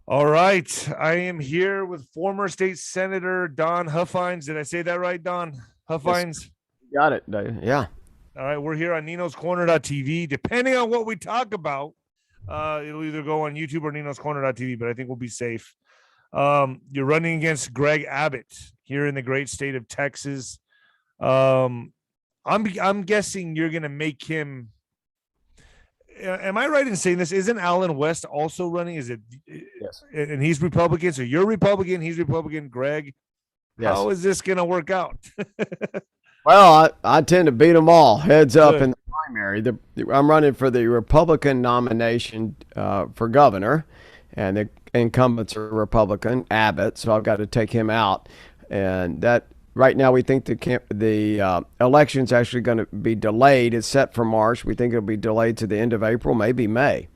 All right. I am here with former state senator Don Huffines. Did I say that right, Don? Yes, Huffines. you got it. Yeah. All right. We're here on Nino's Corner.tv. Depending on what we talk about, it'll either go on YouTube or Nino's Corner.tv, but I think we'll be safe. You're running against Greg Abbott here in the great state of Texas. I'm guessing you're gonna make him. Am I right in saying this? Isn't Alan West also running? Is it? Yes. And he's Republican, so you're Republican. He's Republican. Greg, Yes. how is this gonna work out? Well, I tend to beat them all heads up Good. in the primary. I'm running for the Republican nomination for governor, and the incumbent's a Republican, Abbott, so I've got to take him out. And that right now we think the election's actually going to be delayed. It's set for March. We think it'll be delayed to the end of April, maybe May.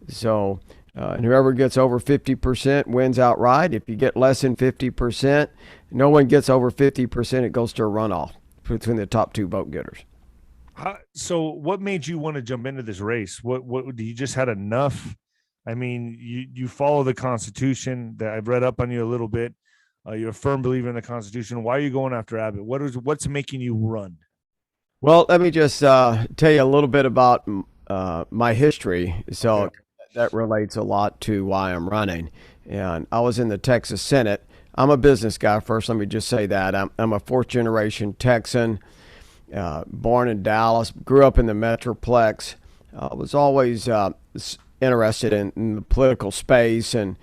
So, and whoever gets over 50% wins outright. If you get less than 50%, no one gets over 50%, it goes to a runoff between the top two vote getters. So, what made you want to jump into this race? What you just had enough? I mean, you follow the Constitution. That I've read up on you a little bit. You're a firm believer in the Constitution. Why are you going after Abbott? What's making you run? Well, let me just tell you a little bit about my history. So that relates a lot to why I'm running. And I was in the Texas Senate. I'm a business guy first. Let me just say that. I'm a fourth generation Texan, born in Dallas, grew up in the Metroplex. Was always interested in the political space and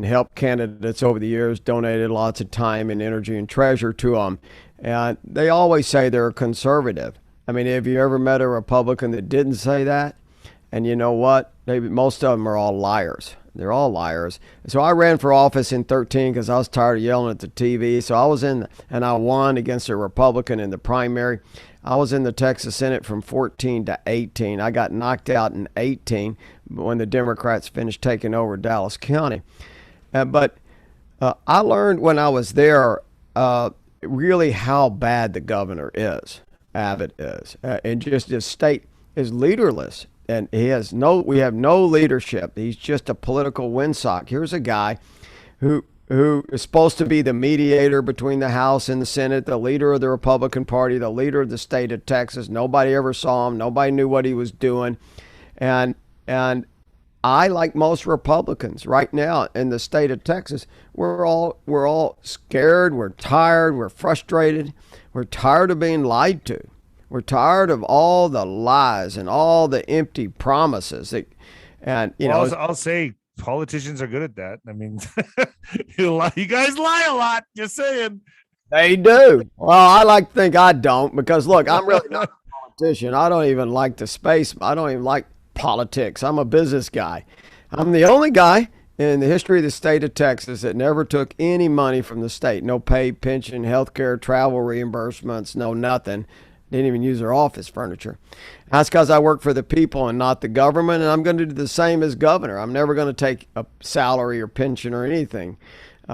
helped candidates over the years, donated lots of time and energy and treasure to them. And they always say they're conservative. I mean, have you ever met a Republican that didn't say that? And you know what? Most of them are all liars. They're all liars. So I ran for office in 2013 because I was tired of yelling at the TV. So I was and I won against a Republican in the primary. I was in the Texas Senate from 2014 to 2018. I got knocked out in 2018 when the Democrats finished taking over Dallas County. But I learned when I was there really how bad the governor is, Abbott is, and just his state is leaderless. And we have no leadership. He's just a political windsock. Here's a guy who is supposed to be the mediator between the House and the Senate, the leader of the Republican Party, the leader of the state of Texas. Nobody ever saw him. Nobody knew what he was doing. And I, like most Republicans right now in the state of Texas, we're all scared, we're tired, we're frustrated, we're tired of being lied to. We're tired of all the lies and all the empty promises. I'll say politicians are good at that. I mean, you guys lie a lot. Just saying. They do. Well, I like to think I don't because, look, I'm really not a politician. I don't even like the space. I don't even like politics. I'm a business guy. I'm the only guy in the history of the state of Texas that never took any money from the state. No pay, pension, health care, travel reimbursements, no nothing. Didn't even use their office furniture. That's because I work for the people and not the government, and I'm going to do the same as governor. I'm never going to take a salary or pension or anything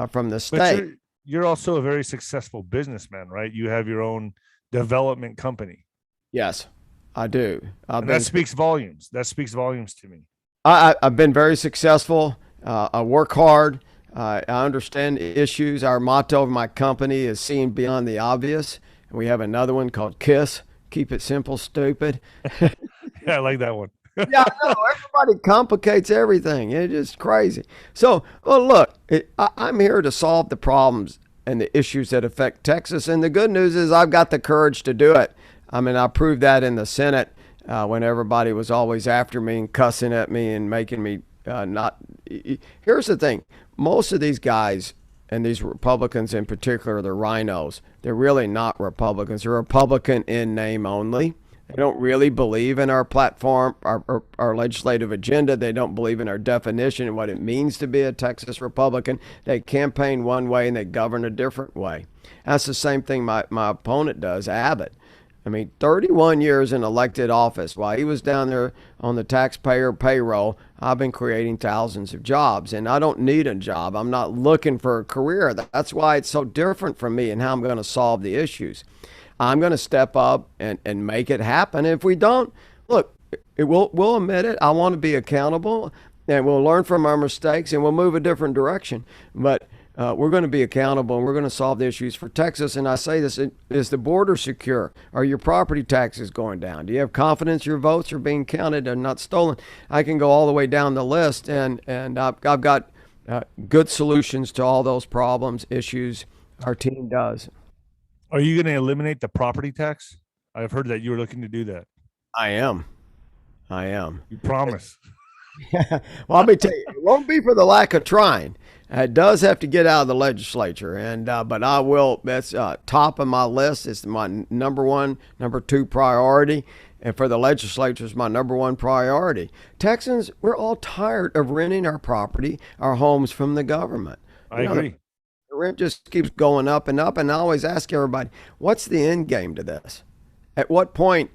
from the state. But you're also a very successful businessman, right? You have your own development company. Yes, I do. That speaks volumes. That speaks volumes to me. I've been very successful. I work hard. I understand issues. Our motto of my company is seeing beyond the obvious. We have another one called KISS, Keep It Simple, Stupid. Yeah, I like that one. Yeah, I know. Everybody complicates everything. It's just crazy. So, well, look, I'm here to solve the problems and the issues that affect Texas. And the good news is I've got the courage to do it. I mean, I proved that in the Senate when everybody was always after me and cussing at me and making me not. Here's the thing. Most of these guys, and these Republicans in particular, the RINOs, they're really not Republicans. They're Republican in name only. They don't really believe in our platform, our legislative agenda. They don't believe in our definition and what it means to be a Texas Republican. They campaign one way and they govern a different way. That's the same thing my opponent does, Abbott. I mean, 31 years in elected office. While he was down there on the taxpayer payroll, I've been creating thousands of jobs, and I don't need a job. I'm not looking for a career. That's why it's so different from me and how I'm going to solve the issues. I'm going to step up and make it happen. If we don't, look, we'll admit it. I want to be accountable, and we'll learn from our mistakes, and we'll move a different direction. But we're going to be accountable, and we're going to solve the issues for Texas. And I say this: is the border secure? Are your property taxes going down? Do you have confidence your votes are being counted and not stolen? I can go all the way down the list, and I've got good solutions to all those problems, issues. Our team does. Are you going to eliminate the property tax? I've heard that you were looking to do that. I am. I am. You promise. Well, let me tell you, it won't be for the lack of trying. It does have to get out of the legislature, and but I will. That's top of my list. It's my number one, number two priority, and for the legislature, it's my number one priority. Texans, we're all tired of renting our property, our homes from the government. I agree. The rent just keeps going up and up, and I always ask everybody, "What's the end game to this? At what point?"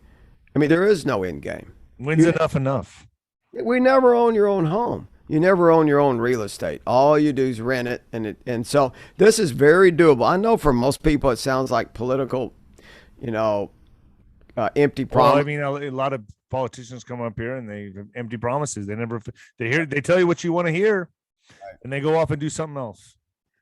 I mean, there is no end game. When's enough enough? We never own your own home. You never own your own real estate. All you do is rent it, and so this is very doable. I know for most people it sounds like political, you know, empty Well, I promise. mean, a lot of politicians come up here and they have empty promises. They tell you what you want to hear, and they go off and do something else.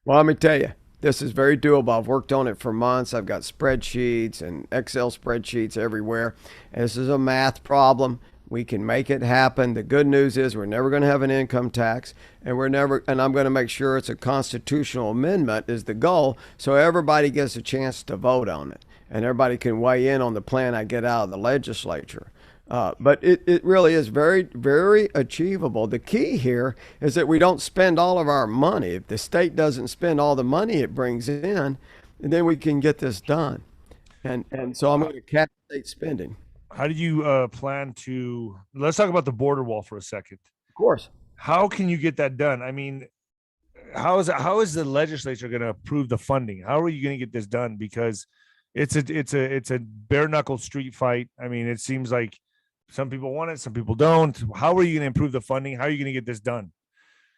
Well, let me tell you, this is very doable. I've worked on it for months. I've got spreadsheets and Excel spreadsheets everywhere. And this is a math problem. We can make it happen. The good news is we're never going to have an income tax, and I'm going to make sure it's a constitutional amendment is the goal, so everybody gets a chance to vote on it, and everybody can weigh in on the plan I get out of the legislature. But it really is very, very achievable. The key here is that we don't spend all of our money. If the state doesn't spend all the money it brings in, then we can get this done. And so I'm going to cap state spending. How do you plan to? Let's talk about the border wall for a second. Of course. How can you get that done? I mean, how is the legislature going to approve the funding? How are you going to get this done? Because it's a bare knuckle street fight. I mean, it seems like some people want it, some people don't. How are you going to improve the funding? How are you going to get this done?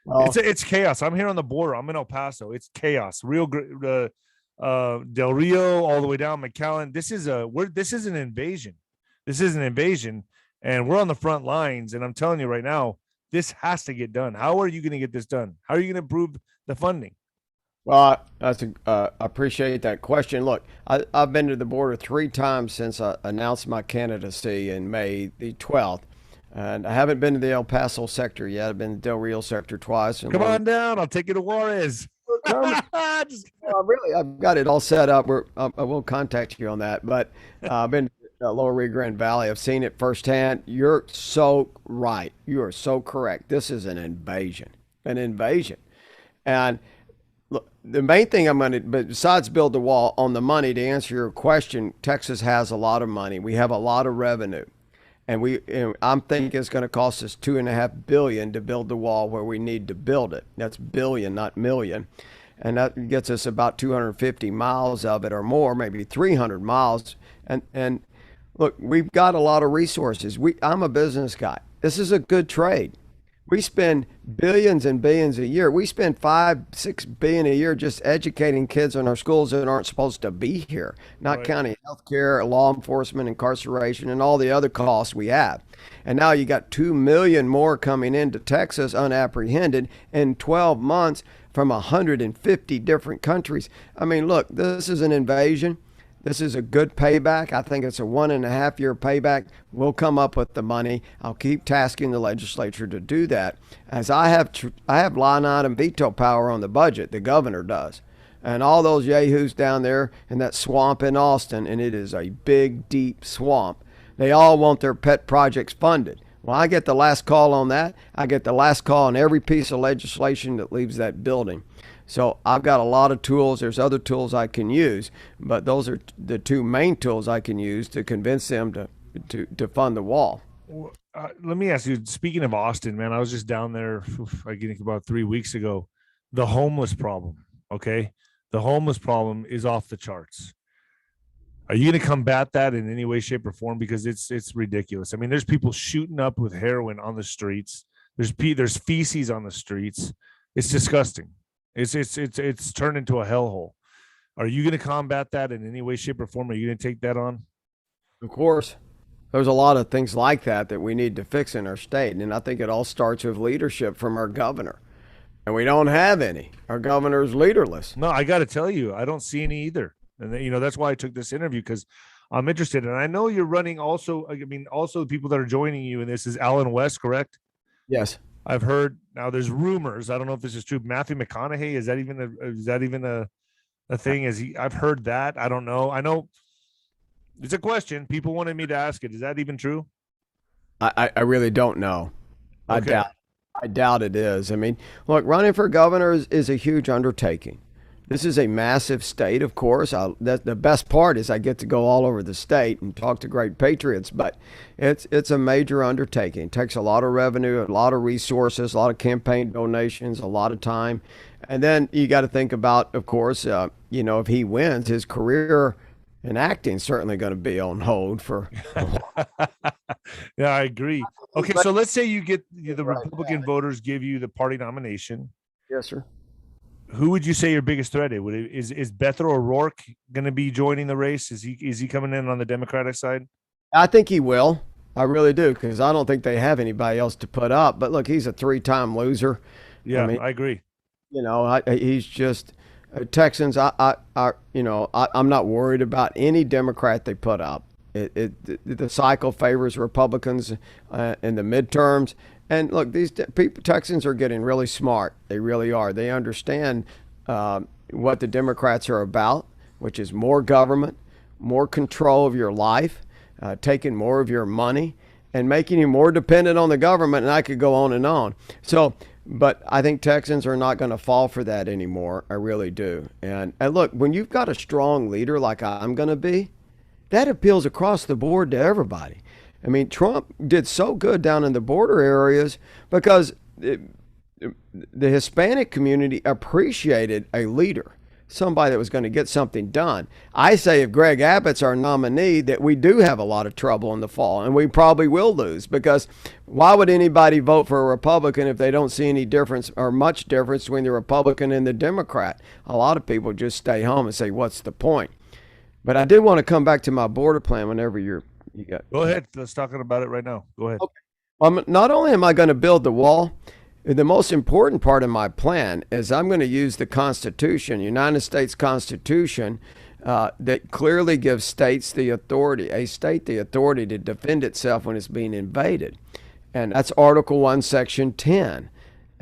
Well, It's chaos. I'm here on the border. I'm in El Paso. It's chaos. Del Rio all the way down McAllen. This is an invasion. This is an invasion, and we're on the front lines. And I'm telling you right now, this has to get done. How are you going to get this done? How are you going to improve the funding? well, I appreciate that question. Look, I've been to the border 3 times since I announced my candidacy in May the 12th. And I haven't been to the El Paso sector yet. I've been to Del Rio sector twice. And Come on down. I'll take you to Juarez. Just- Really, I've got it all set up. I will contact you on that. But I've been to Lower Rio Grande Valley. I've seen it firsthand. You're so right. You are so correct. This is an invasion. An invasion. And look, the main thing I'm going to, but besides build the wall on the money, to answer your question, Texas has a lot of money. We have a lot of revenue. And I'm thinking it's going to cost us 2.5 billion to build the wall where we need to build it. That's billion, not million. And that gets us about 250 miles of it or more, maybe 300 miles. And look, we've got a lot of resources. I'm a business guy. This is a good trade. We spend billions and billions a year. We spend 5-6 billion a year just educating kids in our schools that aren't supposed to be here, not Right. counting healthcare, law enforcement, incarceration, and all the other costs we have. And now you got 2 million more coming into Texas unapprehended in 12 months from 150 different countries. I mean, look, this is an invasion. This is a good payback. I think it's a 1.5 year payback. We'll come up with the money. I'll keep tasking the legislature to do that. As I have line item veto power on the budget. The governor does, and all those yahoos down there in that swamp in Austin, and it is a big, deep swamp. They all want their pet projects funded. Well, I get the last call on that. I get the last call on every piece of legislation that leaves that building. So I've got a lot of tools. There's other tools I can use, but those are the 2 main tools I can use to convince them to fund the wall. Let me ask you, speaking of Austin, man, I was just down there, I think about 3 weeks ago. The homeless problem, okay? The homeless problem is off the charts. Are you going to combat that in any way, shape, or form? Because it's ridiculous. I mean, there's people shooting up with heroin on the streets. There's feces on the streets. It's disgusting. It's turned into a hellhole. Are you going to combat that in any way, shape, or form? Are you going to take that on? Of course. There's a lot of things like that that we need to fix in our state. And I think it all starts with leadership from our governor. And we don't have any. Our governor is leaderless. No, I got to tell you, I don't see any either. And that's why I took this interview, because I'm interested. And I know you're running also. I mean, also the people that are joining you in this is Alan West, correct? Yes. I've heard now. There's rumors. I don't know if this is true. Matthew McConaughey, is that even a thing? Is he? I've heard that. I don't know. I know it's a question. People wanted me to ask it. Is that even true? I really don't know. Okay. I doubt it is. I mean, look, running for governor is a huge undertaking. This is a massive state, of course. The best part is I get to go all over the state and talk to great patriots, but it's a major undertaking. It takes a lot of revenue, a lot of resources, a lot of campaign donations, a lot of time. And then you got to think about, of course, if he wins, his career in acting is certainly going to be on hold for. Yeah, I agree. Okay, so let's say you get the Republican voters give you the party nomination. Yes, sir. Who would you say your biggest threat is Beto O'Rourke going to be joining the race? Is he coming in on the Democratic side? I think he will. I really do, because I don't think they have anybody else to put up. But look, he's a three-time loser. Yeah, I mean, I agree. He's just Texans. I'm not worried about any Democrat they put up. The cycle favors Republicans in the midterms. And look, these people, Texans are getting really smart. They really are. They understand what the Democrats are about, which is more government, more control of your life, taking more of your money, and making you more dependent on the government. And I could go on and on. So, but I think Texans are not going to fall for that anymore. I really do. And look, when you've got a strong leader like I'm going to be, that appeals across the board to everybody. I mean, Trump did so good down in the border areas because the Hispanic community appreciated a leader, somebody that was going to get something done. I say if Greg Abbott's our nominee, that we do have a lot of trouble in the fall, and we probably will lose, because why would anybody vote for a Republican if they don't see any difference or much difference between the Republican and the Democrat? A lot of people just stay home and say, what's the point? But I did want to come back to my border plan whenever you got. Go ahead. Let's talk about it right now. Go ahead. Okay. Not only am I going to build the wall, the most important part of my plan is I'm going to use the Constitution, United States Constitution, that clearly gives states the authority, a state the authority to defend itself when it's being invaded. And that's Article 1, Section 10.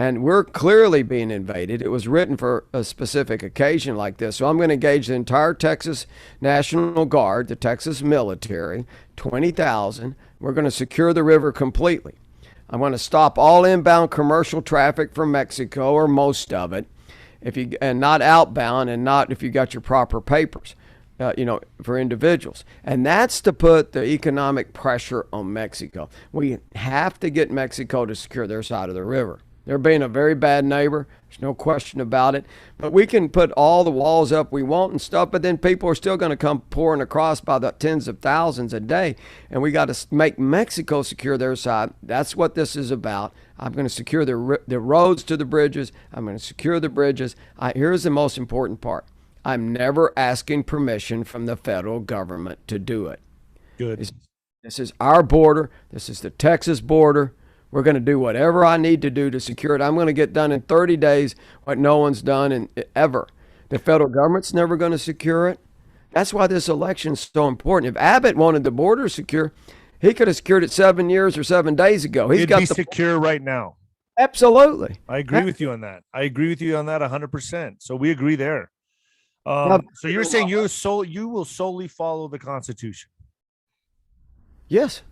And we're clearly being invaded. It was written for a specific occasion like this. So I'm going to engage the entire Texas National Guard, the Texas military, 20,000. We're going to secure the river completely. I'm going to stop all inbound commercial traffic from Mexico, or most of it, and not outbound, and not if you got your proper papers, for individuals. And that's to put the economic pressure on Mexico. We have to get Mexico to secure their side of the river. They're being a very bad neighbor. There's no question about it. But we can put all the walls up we want and stuff, but then people are still going to come pouring across by the tens of thousands a day. And we got to make Mexico secure their side. That's what this is about. I'm going to secure the roads to the bridges. I'm going to secure the bridges. Here's the most important part. I'm never asking permission from the federal government to do it. Good. This is our border. This is the Texas border. We're going to do whatever I need to do to secure it. I'm going to get done in 30 days what no one's done ever. The federal government's never going to secure it. That's why this election's so important. If Abbott wanted the border secure, he could have secured it 7 years or 7 days ago. It'd be secure right now. Absolutely. I agree with you on that. 100%. So we agree there. So you're saying you will solely follow the Constitution? Yes.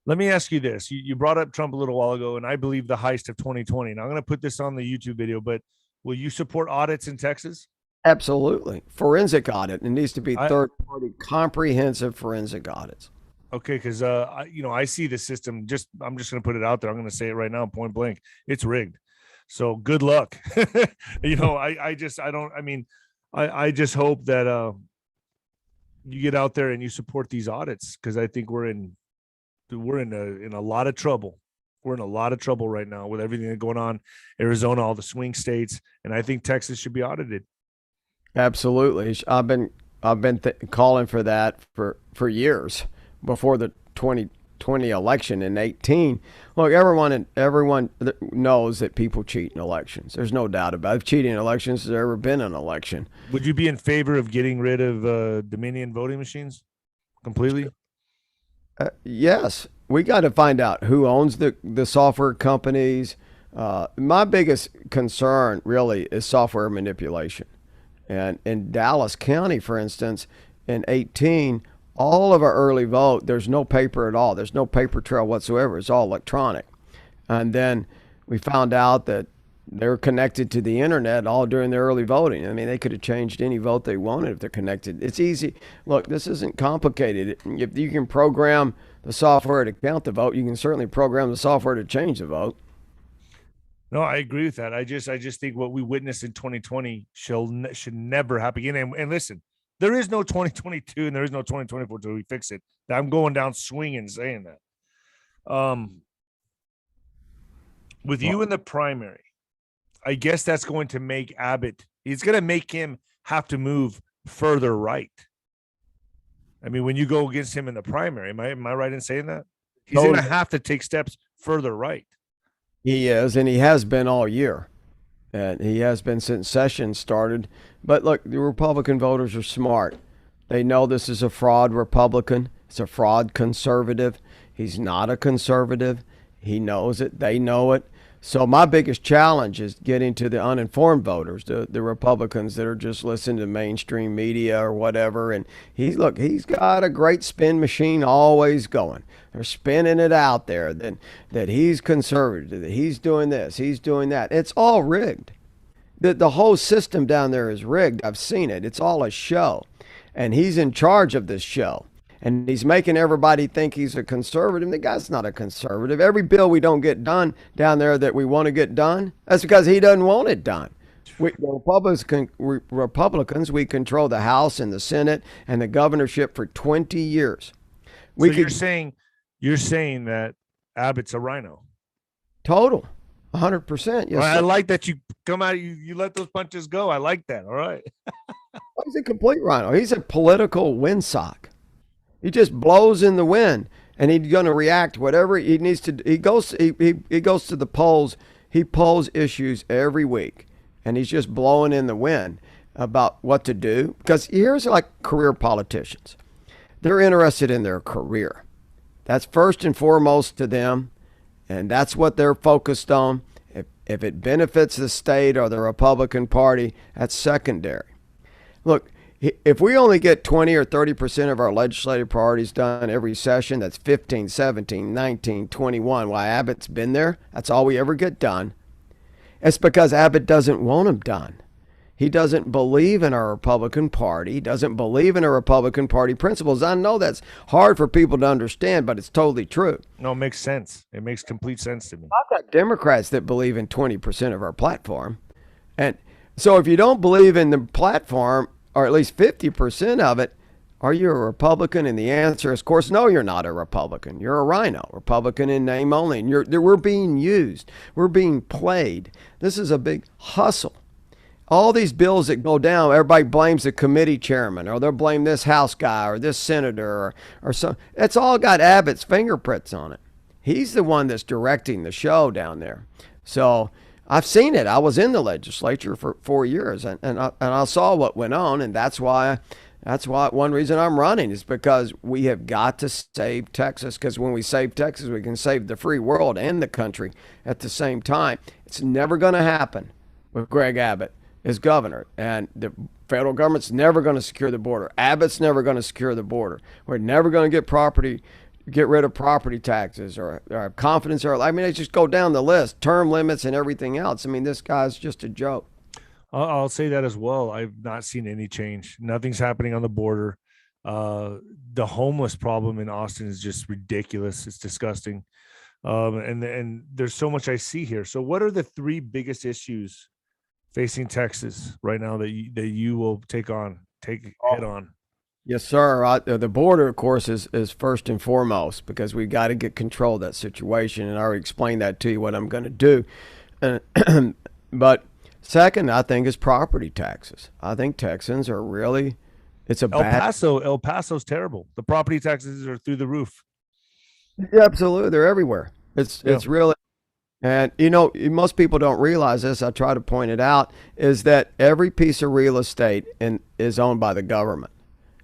Let me ask you this. You brought up Trump a little while ago, and I believe the heist of 2020. Now, I'm going to put this on the YouTube video, but will you support audits in Texas? Absolutely. Forensic audit. It needs to be third-party, comprehensive forensic audits. Okay, because I see the system. I'm just going to put it out there. I'm going to say it right now, point blank. It's rigged. So good luck. I just hope that you get out there and you support these audits, because I think we're in a lot of trouble. We're in a lot of trouble right now with everything that's going on, Arizona, all the swing states, and I think Texas should be audited. Absolutely. I've been calling for that for years, before the 2020 election in 18. Look, everyone knows that people cheat in elections. There's no doubt about it. If cheating in elections has ever been an election. Would you be in favor of getting rid of Dominion voting machines completely? Yes, we got to find out who owns the software companies. My biggest concern really is software manipulation. And in Dallas County, for instance, in 18, all of our early vote, there's no paper at all. There's no paper trail whatsoever. It's all electronic. And then we found out that they're connected to the internet all during the early voting. I mean, they could have changed any vote they wanted if they're connected. It's easy. Look, this isn't complicated. If you can program the software to count the vote, you can certainly program the software to change the vote. No, I agree with that. I just think what we witnessed in 2020 should never happen again. And listen, there is no 2022 and there is no 2024 till we fix it. I'm going down swinging saying that. With you in the primary, I guess that's going to make Abbott. He's going to make him have to move further right. I mean, when you go against him in the primary, am I right in saying that? He's going to have to take steps further right. He is, and he has been all year. And he has been since session started. But look, the Republican voters are smart. They know this is a fraud Republican. It's a fraud conservative. He's not a conservative. He knows it. They know it. So my biggest challenge is getting to the uninformed voters, the Republicans that are just listening to mainstream media or whatever. And he's got a great spin machine always going. They're spinning it out there that he's conservative, that he's doing this, he's doing that. It's all rigged. The whole system down there is rigged. I've seen it. It's all a show. And he's in charge of this show. And he's making everybody think he's a conservative. The guy's not a conservative. Every bill we don't get done down there that we want to get done, that's because he doesn't want it done. The Republicans, we control the House and the Senate and the governorship for 20 years. You're saying that Abbott's a RINO? Total. 100%. Yes, I like that you come out, you let those punches go. I like that. All right. He's a complete RINO. He's a political windsock. He just blows in the wind, and he's going to react whatever he needs to. He goes to the polls. He polls issues every week, and he's just blowing in the wind about what to do. Because here's like career politicians. They're interested in their career. That's first and foremost to them, and that's what they're focused on. If it benefits the state or the Republican Party, that's secondary. Look, if we only get 20 or 30% of our legislative priorities done every session, that's 15, 17, 19, 21. Why Abbott's been there, that's all we ever get done. It's because Abbott doesn't want them done. He doesn't believe in our Republican Party. He doesn't believe in our Republican Party principles. I know that's hard for people to understand, but it's totally true. No, it makes sense. It makes complete sense to me. I've got Democrats that believe in 20% of our platform. And so if you don't believe in the platform, or at least 50% of it, are you a Republican? And the answer is, of course, no, you're not a Republican. You're a RINO, Republican in name only. And we're being used. We're being played. This is a big hustle. All these bills that go down, everybody blames the committee chairman, or they'll blame this House guy or this senator or some. It's all got Abbott's fingerprints on it. He's the one that's directing the show down there. So I've seen it. I was in the legislature for 4 years, and I saw what went on, and that's why one reason I'm running is because we have got to save Texas. Because when we save Texas, we can save the free world and the country at the same time. It's never going to happen with Greg Abbott as governor, and the federal government's never going to secure the border. Abbott's never going to secure the border. We're never going to get rid of property taxes or confidence. I mean, they just go down the list, term limits and everything else. I mean, this guy's just a joke. I'll say that as well. I've not seen any change. Nothing's happening on the border. The homeless problem in Austin is just ridiculous. It's disgusting. And there's so much I see here. So what are the three biggest issues facing Texas right now that you will take head on? Yes, sir. The border, of course, is first and foremost, because we've got to get control of that situation. And I already explained that to you, what I'm going to do. But second, I think, is property taxes. I think Texans are really, it's a El Paso's terrible. The property taxes are through the roof. Yeah, absolutely. They're everywhere. Yeah. It's really, and most people don't realize this. I try to point it out is that every piece of real estate is owned by the government.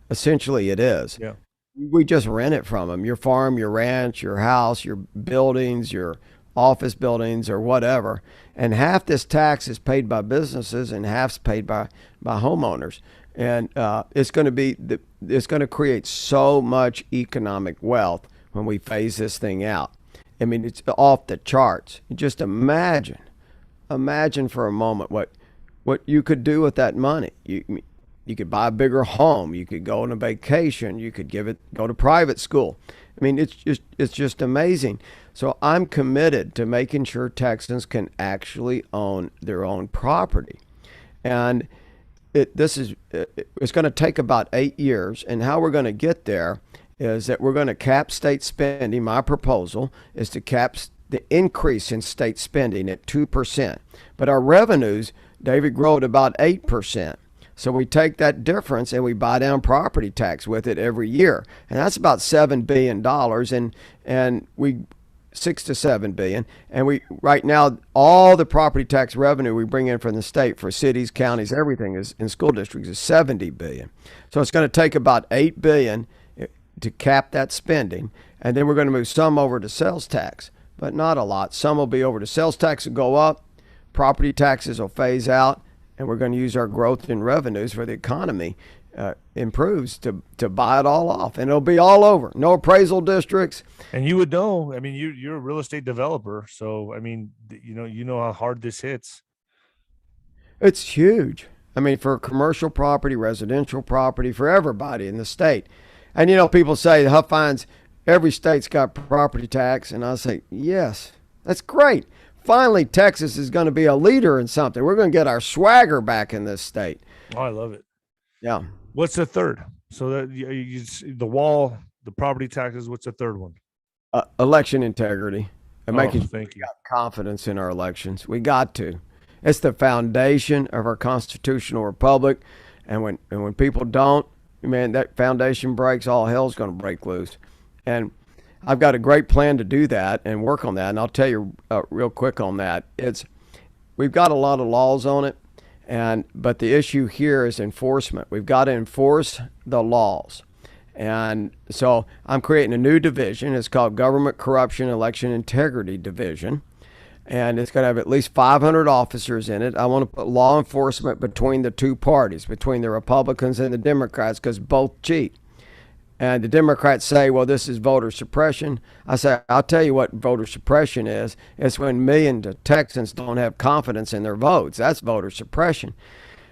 Essentially, it is. Yeah. We just rent it from them. Your farm, your ranch, your house, your buildings, your office buildings, or whatever. And half this tax is paid by businesses, and half's paid by homeowners. And it's going to create so much economic wealth when we phase this thing out. I mean, it's off the charts. Just imagine for a moment what you could do with that money. You could buy a bigger home. You could go on a vacation. You could go to private school. I mean, it's just amazing. So I'm committed to making sure Texans can actually own their own property, and it's going to take about 8 years. And how we're going to get there is that we're going to cap state spending. My proposal is to cap the increase in state spending at 2%, but our revenues, David, grow at about 8%. So we take that difference and we buy down property tax with it every year, and that's about $7 billion, and we 6 to 7 billion. And we right now all the property tax revenue we bring in from the state for cities, counties, everything is in school districts is 70 billion. So it's going to take about 8 billion to cap that spending, and then we're going to move some over to sales tax, but not a lot. Some will be over to sales tax will go up, property taxes will phase out, and we're going to use our growth in revenues for the economy improves to buy it all off, and it'll be all over. No appraisal districts. And you would know, I mean, you're a real estate developer, so I mean, you know how hard this hits. It's huge. I mean, for commercial property, residential property, for everybody in the state. And people say Huffines, every state's got property tax, and I say yes, that's great. Finally, Texas is going to be a leader in something. We're going to get our swagger back in this state. Oh, I love it. Yeah. What's the third? So that the wall, the property taxes. What's the third one? Election integrity and Oh, making sure thank we you. got confidence in our elections. We got to. It's the foundation of our constitutional republic. And when people don't, man, that foundation breaks, all hell's going to break loose. And I've got a great plan to do that and work on that. And I'll tell you real quick on that. We've got a lot of laws on it, but the issue here is enforcement. We've got to enforce the laws. And so I'm creating a new division. It's called Government Corruption Election Integrity Division. And it's going to have at least 500 officers in it. I want to put law enforcement between the two parties, between the Republicans and the Democrats, because both cheat. And the Democrats say, well, this is voter suppression. I say, I'll tell you what voter suppression is. It's when millions of Texans don't have confidence in their votes. That's voter suppression.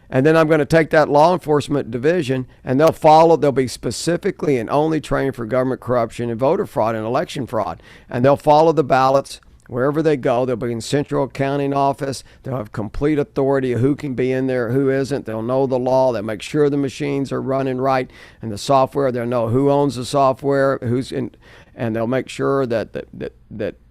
And then I'm going to take that law enforcement division, and they'll be specifically and only trained for government corruption and voter fraud and election fraud. And they'll follow the ballots wherever they go. They'll be in central accounting office. They'll have complete authority of who can be in there, who isn't. They'll know the law. They'll make sure the machines are running right, and the software. They'll know who owns the software, who's in, and they'll make sure that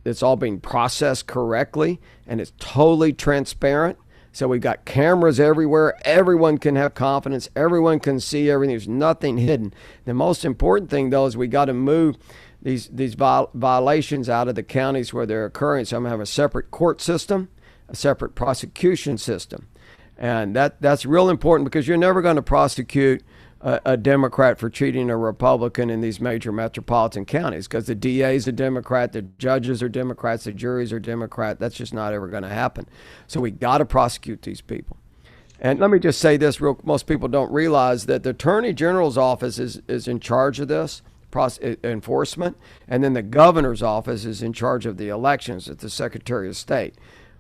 it's all being processed correctly and it's totally transparent. So we've got cameras everywhere. Everyone can have confidence. Everyone can see everything. There's nothing hidden. The most important thing, though, is we got to move these violations out of the counties where they're occurring. So I'm going to have a separate court system, a separate prosecution system. And that's real important because you're never going to prosecute a Democrat for cheating a Republican in these major metropolitan counties because the DA is a Democrat, the judges are Democrats, the juries are Democrat. That's just not ever going to happen. So we got to prosecute these people. And let me just say this most people don't realize that the Attorney General's office is in charge of this enforcement, and then the governor's office is in charge of the elections at the Secretary of State.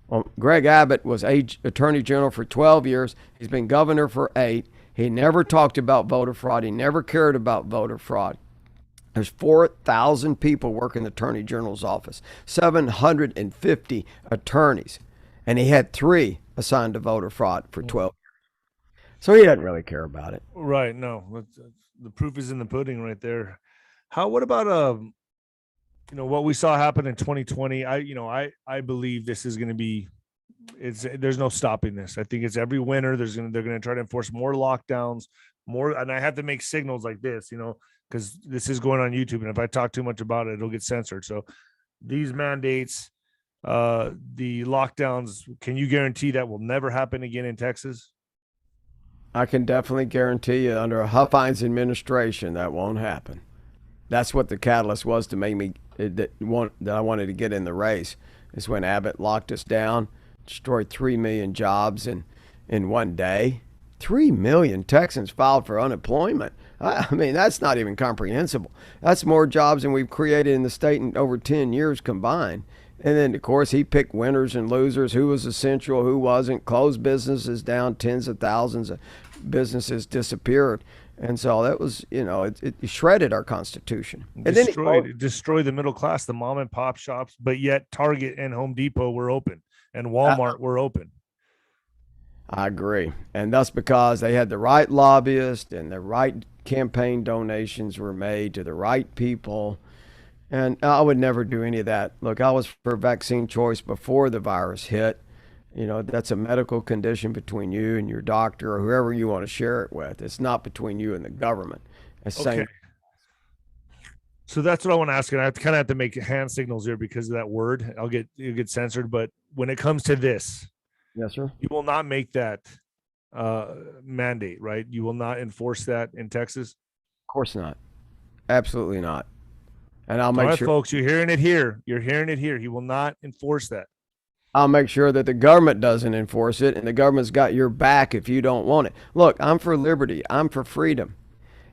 Well, Greg Abbott was Attorney General for 12 years. He's been governor for 8. He never talked about voter fraud. He never cared about voter fraud. There's 4,000 people work in the Attorney General's office, 750 attorneys, and he had 3 assigned to voter fraud for 12 years. So he doesn't really care about it. Right. No, the proof is in the pudding right there. What about what we saw happen in 2020? I believe this is going to be, there's no stopping this. I think it's every winter they're going to try to enforce more lockdowns, more, and I have to make signals like this, because this is going on YouTube, and if I talk too much about it, it'll get censored. So these mandates, the lockdowns, can you guarantee that will never happen again in Texas? I can definitely guarantee you, under a Huffines administration, that won't happen. That's what the catalyst was to make me that I wanted to get in the race. Is when Abbott locked us down, destroyed 3 million jobs in one day. 3 million Texans filed for unemployment. I mean, that's not even comprehensible. That's more jobs than we've created in the state in over 10 years combined. And then, of course, he picked winners and losers, who was essential, who wasn't. Closed businesses down, tens of thousands of businesses disappeared. And so that was, it shredded our Constitution. And Destroyed the middle class, the mom and pop shops, but yet Target and Home Depot were open and Walmart were open. I agree. And that's because they had the right lobbyists and the right campaign donations were made to the right people. And I would never do any of that. Look, I was for vaccine choice before the virus hit. That's a medical condition between you and your doctor or whoever you want to share it with. It's not between you and the government. Okay. So that's what I want to ask. And I kind of have to make hand signals here because of that word. You'll get censored. But when it comes to this, yes, sir, you will not make that mandate, right? You will not enforce that in Texas? Of course not. Absolutely not. And I'll make sure, folks, you're hearing it here. You're hearing it here. He will not enforce that. I'll make sure that the government doesn't enforce it, and the government's got your back if you don't want it. Look, I'm for liberty. I'm for freedom.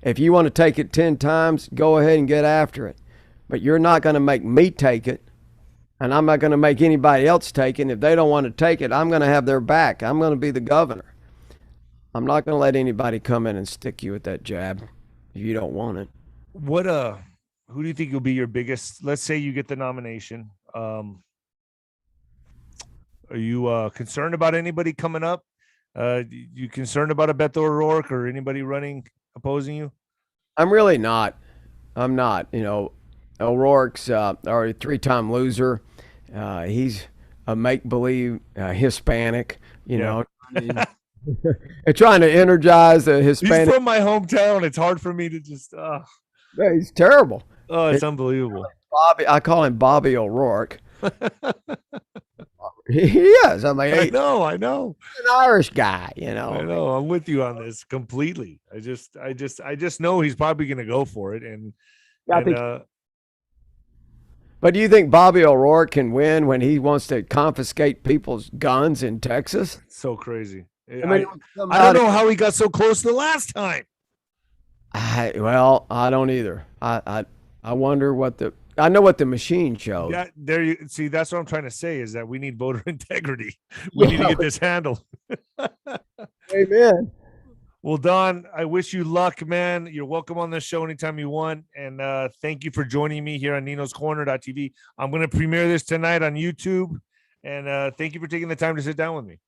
If you want to take it 10 times, go ahead and get after it. But you're not going to make me take it, and I'm not going to make anybody else take it. If they don't want to take it, I'm going to have their back. I'm going to be the governor. I'm not going to let anybody come in and stick you with that jab if you don't want it. Who do you think will be your biggest? Let's say you get the nomination. Are you concerned about anybody coming up? You concerned about Beto O'Rourke or anybody running opposing you? I'm really not. I'm not. O'Rourke's already 3-time loser. He's a make-believe Hispanic. Trying to energize the Hispanic. He's from my hometown. It's hard for me to just. Yeah, he's terrible. Oh, it's unbelievable. I call him Bobby O'Rourke. He is. I mean, I know. He's an Irish guy, I know. I'm with you on this completely. I just know he's probably going to go for it. But do you think Bobby O'Rourke can win when he wants to confiscate people's guns in Texas? So crazy. I mean, I don't know how he got so close the last time. I don't either. I wonder I know what the machine showed. Yeah, there you see. That's what I'm trying to say is that we need voter integrity. We need to get this handled. Amen. Well, Don, I wish you luck, man. You're welcome on the show anytime you want. And thank you for joining me here on Nino's Corner.tv. I'm going to premiere this tonight on YouTube. And thank you for taking the time to sit down with me.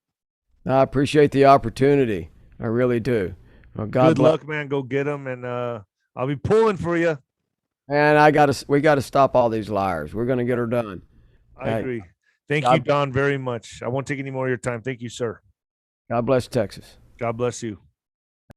I appreciate the opportunity. I really do. Well, Good luck, man. Go get them. And I'll be pulling for you. And we got to stop all these liars. We're going to get her done. I agree. Thank you, Don, very much. I won't take any more of your time. Thank you, sir. God bless Texas. God bless you.